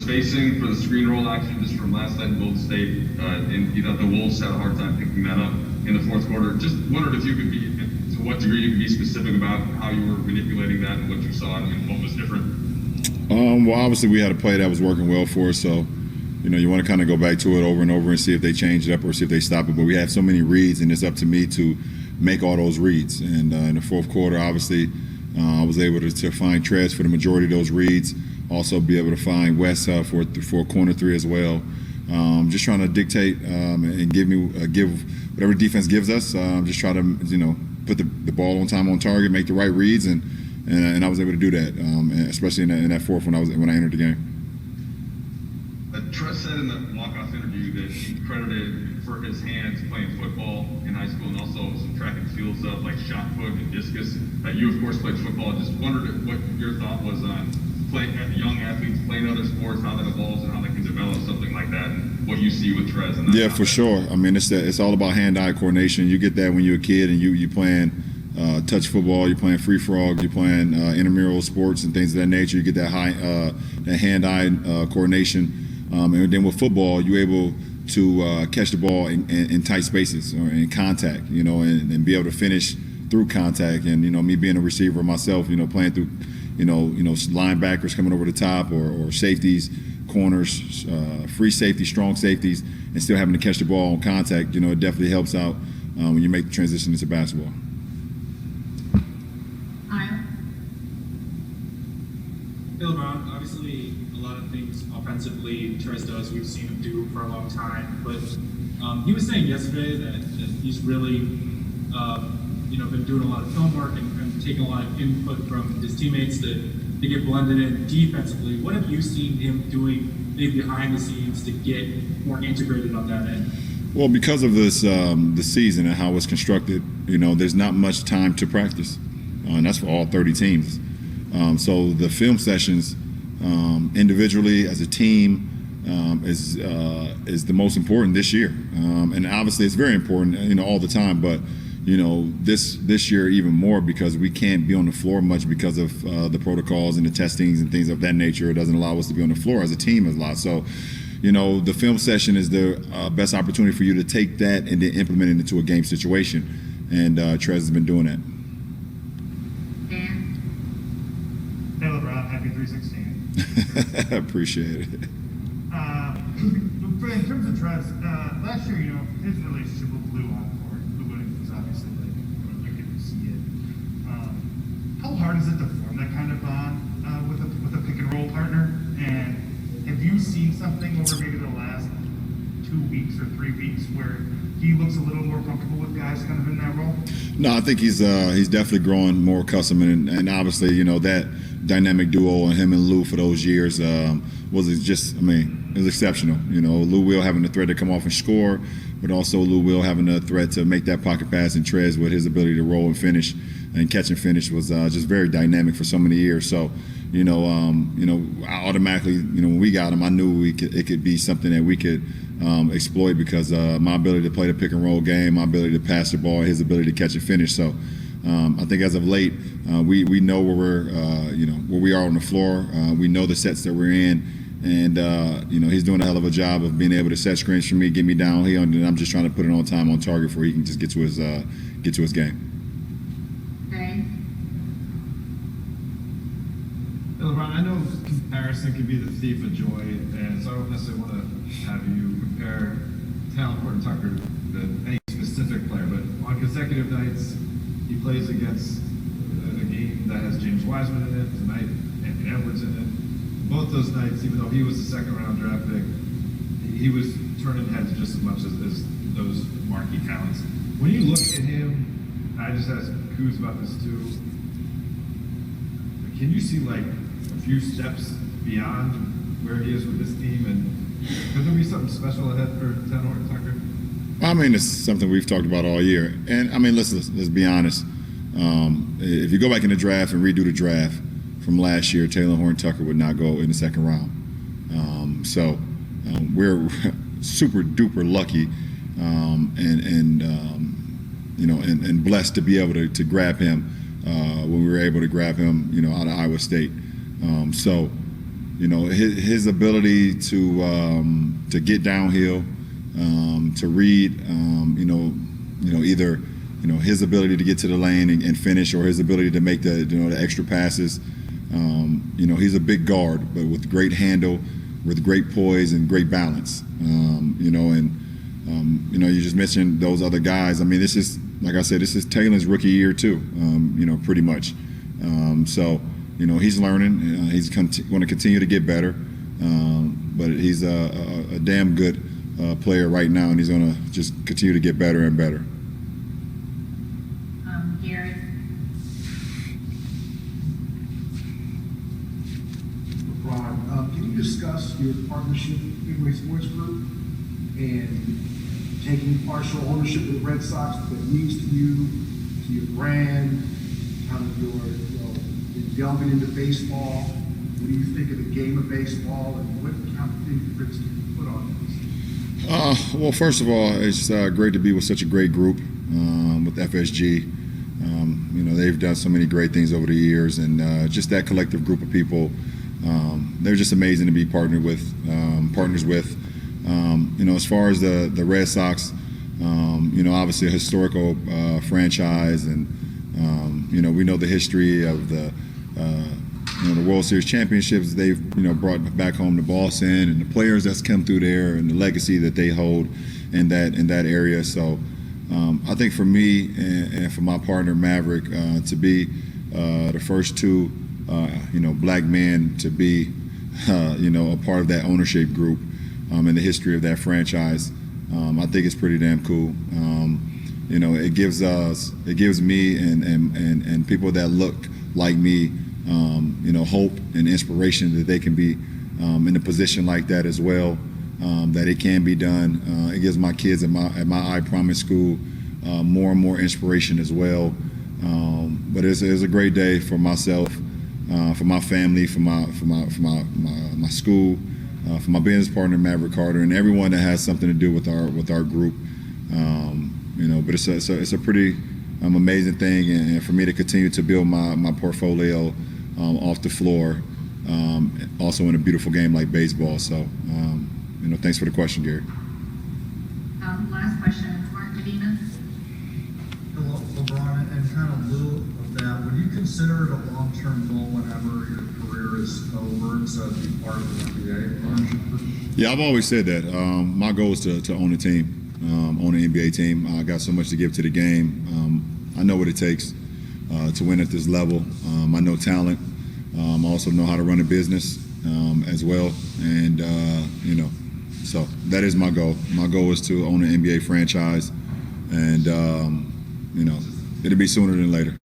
spacing for the screen roll action just from last night in Golden State, and you know the Wolves had a hard time picking that up in the fourth quarter. Just wondered if you could be, to what degree you could be specific about how you were manipulating that and what you saw and what was different. Well, obviously we had a play that was working well for us, so you know you want to kind of go back to it over and over and see if they change it up or see if they stop it. But we have so many reads, and it's up to me to make all those reads. And in the fourth quarter, obviously, I was able to find Trez for the majority of those reads. Also, be able to find Wes for a corner three as well. Just trying to dictate and give whatever defense gives us. Just try to put the ball on time on target, make the right reads, and I was able to do that, especially in that fourth when I entered the game. Trez said in the walk-off interview that he credited for his hands playing football in high school and also some track and field stuff like shot put and discus. You, of course, played football. Just wondered what your thought was on playing young athletes playing other sports, how that evolves and how they can develop something like that, and what you see with Trez. Yeah, for sure. I mean, it's all about hand-eye coordination. You get that when you're a kid and you playing touch football, you're playing free frog, you're playing intramural sports and things of that nature. You get that hand-eye coordination. And then with football, you're able to catch the ball in tight spaces or in contact, and be able to finish through contact. And me being a receiver myself, playing through, linebackers coming over the top or safeties, corners, free safety, strong safeties, and still having to catch the ball on contact. It definitely helps out when you make the transition into basketball. Hey, Lebron, obviously a lot of things offensively Trez does we've seen him do for a long time, but he was saying yesterday that he's really been doing a lot of film work and taking a lot of input from his teammates to get blended in defensively. What have you seen him doing maybe behind the scenes to get more integrated on that end? Well, because of this the season and how it's constructed, there's not much time to practice, and that's for all 30 teams. So the film sessions, individually as a team, is the most important this year, and obviously it's very important, all the time. But this year even more because we can't be on the floor much because of the protocols and the testings and things of that nature. It doesn't allow us to be on the floor as a team a lot. So, the film session is the best opportunity for you to take that and then implement it into a game situation, and Trez has been doing that. Hey, Lebron, happy 316. Appreciate it. In terms of Trez, last year, his relationship with Lou on the court, Lou Williams was obviously like you can see it. How hard is it to form that kind of bond with a pick and roll partner? And have you seen something over maybe the last 2 weeks or 3 weeks where he looks a little more comfortable with guys kind of in that role? No, I think he's definitely growing more accustomed, and obviously, that dynamic duo and him and Lou for those years was it was exceptional. Lou Will having the threat to come off and score, but also Lou Will having the threat to make that pocket pass, and Trez with his ability to roll and finish and catch and finish was just very dynamic for so many years. So, I automatically, when we got him, I knew it could be something that we could exploit because my ability to play the pick and roll game, my ability to pass the ball, his ability to catch and finish. So I think as of late, we know where where we are on the floor. We know the sets that we're in, and he's doing a hell of a job of being able to set screens for me, get me down here, and I'm just trying to put it on time on target for he can just get to his game. LeBron, I know comparison can be the thief of joy, and so I don't necessarily want to have you compare Talon Horton-Tucker to any specific player, but on consecutive nights, he plays against a game that has James Wiseman in it, tonight Anthony Edwards in it. Both those nights, even though he was the second-round draft pick, he was turning heads just as much as those marquee talents. When you look at him, I just asked Kuz about this too, can you see like a few steps beyond where he is with this team, and could there be something special ahead for Talon Horton-Tucker? I mean, it's something we've talked about all year. And, I mean, let's be honest. If you go back in the draft and redo the draft from last year, Talon Horton-Tucker would not go in the second round. We're super duper lucky and blessed to be able to grab him when we were able to grab him, out of Iowa State. his ability to get downhill, to read, either his ability to get to the lane and finish, or his ability to make the extra passes. He's a big guard, but with great handle, with great poise and great balance. You just mentioned those other guys. I mean, this is, like I said, this is Taylor's rookie year too. Pretty much. He's learning. He's going to continue to get better. But he's a damn good player right now, and he's going to just continue to get better and better. Garrett. LeBron, can you discuss your partnership with Midway Sports Group and taking partial ownership of the Red Sox, what it means to you, to your brand, kind of your, delving into baseball? What do you think of the game of baseball, and what kind of things Ritz can put on this? Well, first of all, it's great to be with such a great group, with FSG. They've done so many great things over the years, and just that collective group of people, they're just amazing to be partners with. As far as the Red Sox, obviously a historical franchise, and we know the history of the World Series championships they've brought back home to Boston, and the players that's come through there, and the legacy that they hold in that area. So I think for me and for my partner Maverick, to be the first two black men to be a part of that ownership group in the history of that franchise, I think it's pretty damn cool. It gives me and people that look like me, hope and inspiration that they can be in a position like that as well, that it can be done. It gives my kids at my I Promise school more and more inspiration as well. But it's a great day for myself, for my family, for my school, for my business partner Maverick Carter, and everyone that has something to do with our group. But it's a pretty amazing thing, and for me to continue to build my portfolio off the floor, also in a beautiful game like baseball. So, thanks for the question, Gary. Last question, Mark Medina. Hello, LeBron, and kind of lieu of that, would you consider it a long-term goal whenever your career is over to be part of the NBA ownership? Yeah, I've always said that. My goal is to own a team, own an NBA team. I got so much to give to the game. I know what it takes to win at this level. I know talent. I also know how to run a business as well. And, so that is my goal. My goal is to own an NBA franchise. And, it'll be sooner than later.